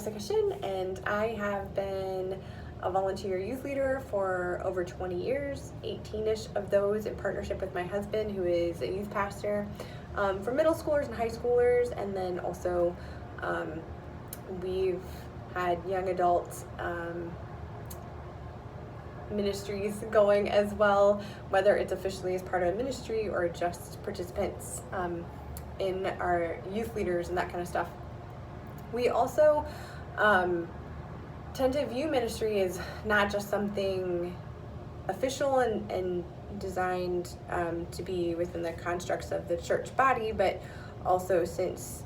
Jessica Shinn, and I have been a volunteer youth leader for over 20 years, 18-ish of those in partnership with my husband, who is a youth pastor for middle schoolers and high schoolers, and then also we've had young adult ministries going as well, whether it's officially as part of a ministry or just participants in our youth leaders and that kind of stuff. We also tend to view ministry as not just something official and designed to be within the constructs of the church body, but also since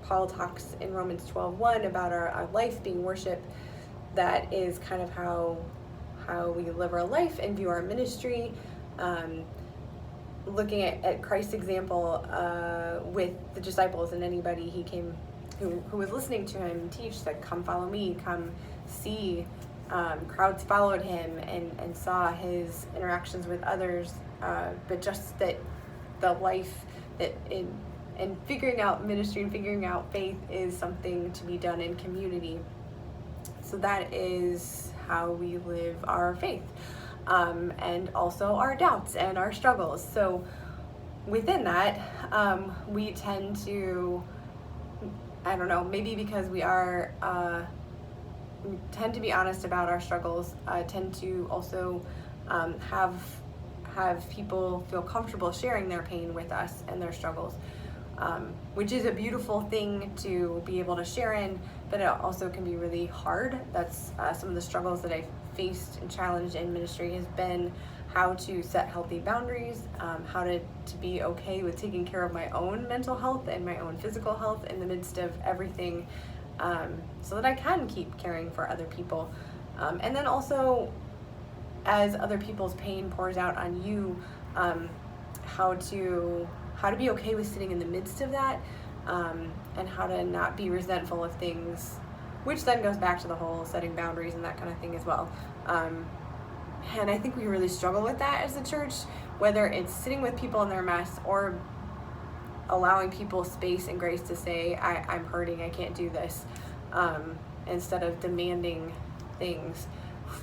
Paul talks in Romans 12:1 about our life being worship, that is kind of how we live our life and view our ministry. Looking at Christ's example with the disciples and anybody who was listening to him teach, that come follow me, come see. Crowds followed him and saw his interactions with others, but just that the life that in figuring out ministry and figuring out faith is something to be done in community. So that is how we live our faith, and also our doubts and our struggles. So within that, we tend to, I don't know, maybe because we tend to be honest about our struggles, tend to also have people feel comfortable sharing their pain with us and their struggles, which is a beautiful thing to be able to share in, but it also can be really hard. That's some of the struggles that I've faced and challenged in ministry, has been how to set healthy boundaries, how to be okay with taking care of my own mental health and my own physical health in the midst of everything, so that I can keep caring for other people. And then also, as other people's pain pours out on you, how to be okay with sitting in the midst of that, and how to not be resentful of things, which then goes back to the whole setting boundaries and that kind of thing as well. And I think we really struggle with that as a church, whether it's sitting with people in their mess or allowing people space and grace to say, I'm hurting, I can't do this, instead of demanding things.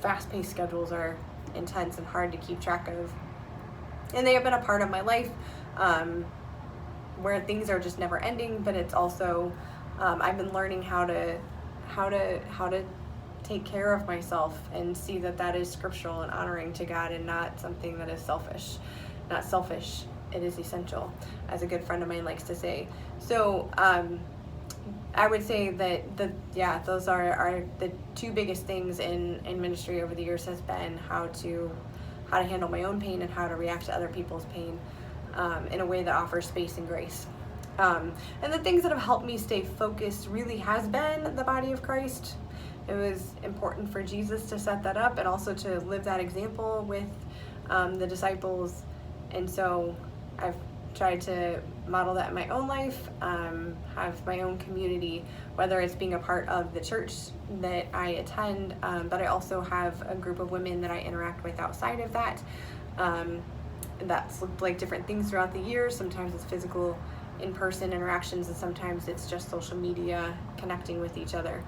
Fast-paced schedules are intense and hard to keep track of. And they have been a part of my life, where things are just never ending, but it's also, I've been learning how to take care of myself and see that is scriptural and honoring to God, and not something that is selfish. Not selfish, it is essential, as a good friend of mine likes to say. So I would say that those are the two biggest things in ministry over the years, has been how to handle my own pain and how to react to other people's pain in a way that offers space and grace. And the things that have helped me stay focused really has been the body of Christ. It was important for Jesus to set that up and also to live that example with the disciples. And so I've tried to model that in my own life, have my own community, whether it's being a part of the church that I attend, but I also have a group of women that I interact with outside of that. That's looked like different things throughout the years. Sometimes it's physical in-person interactions, and sometimes it's just social media connecting with each other.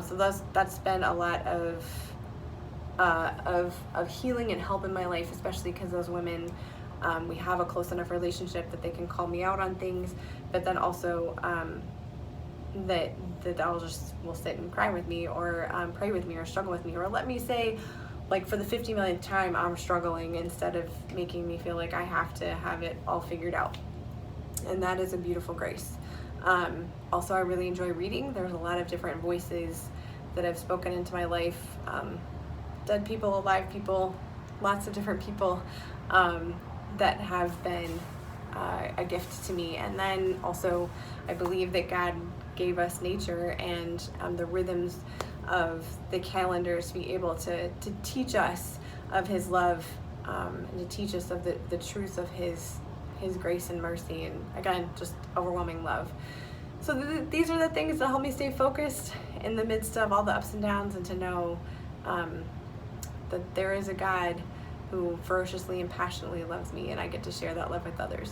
So that's been a lot of healing and help in my life, especially because those women, we have a close enough relationship that they can call me out on things, but then also that will sit and cry with me, or pray with me, or struggle with me, or let me say, like, for the 50 millionth time, I'm struggling, instead of making me feel like I have to have it all figured out. And that is a beautiful grace. Also, I really enjoy reading. There's a lot of different voices that have spoken into my life. Dead people, alive people, lots of different people that have been a gift to me. And then also, I believe that God gave us nature and the rhythms of the calendars to be able to teach us of his love, and to teach us of the truth of his grace and mercy, and again, just overwhelming love. So these are the things that help me stay focused in the midst of all the ups and downs, and to know that there is a God who ferociously and passionately loves me, and I get to share that love with others.